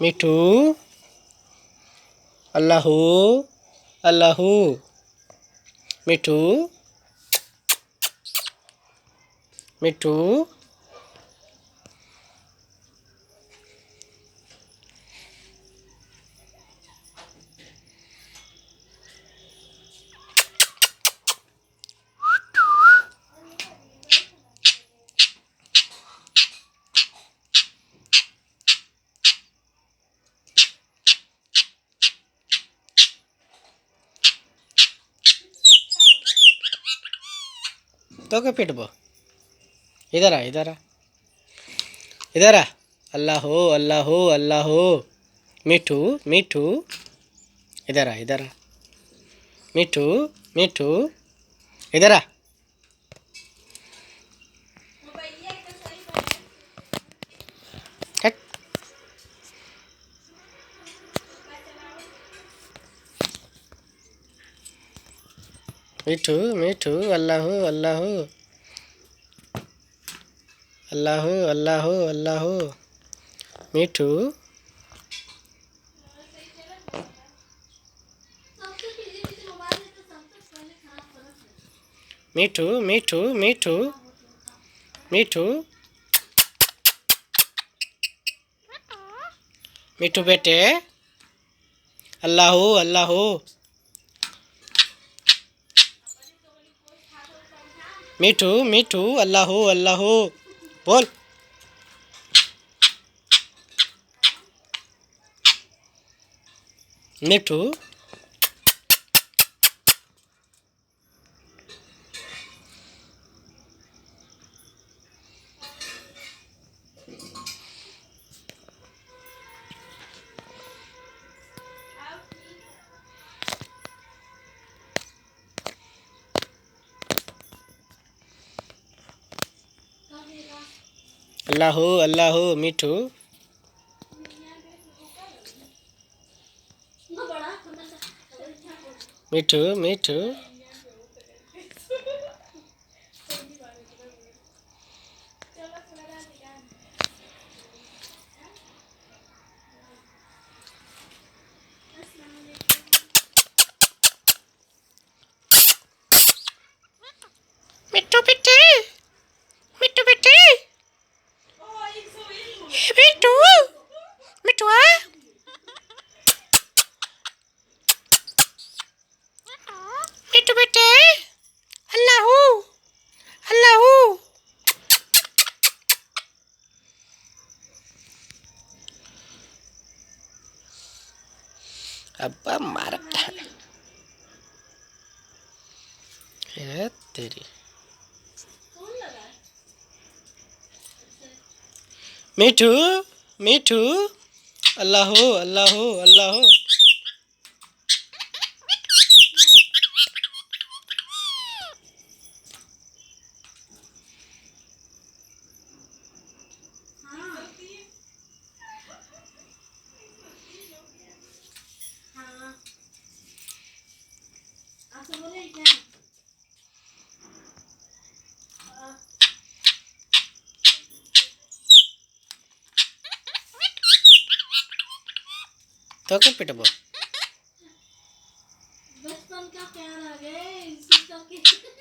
मिठू अल्लाहू अल्लाहू मिठू मिठू तो क्या पिटबो इधर आ इधर आ इधर आ अल्लाह अल्लाह अल्लाह मिठू मिठू इधर आ इधर आ मिठू मिठू इधर आ हट। मिठू मिठू अल्लाह अल्लाह अल्लाह अल्लाह अल्लाह मिठू मिठू मिठू मिठू मिठू मिठू बेटे अल्लाह अल्लाह मिठू मिठू अल्लाह अल्लाह बोल मिठू अल्लाह अल्लाह मिठू मिठू मिठू मिठू बेटे मिठू बेटे मिठू मिठू आ मिठू बेटे अल्लाह अल्लाह अब्बा मारता है तेरी मिठू मिठू अल्लाह अल्लाह अल्लाह तो क्या पिटबो बचपन का प्यार आ गया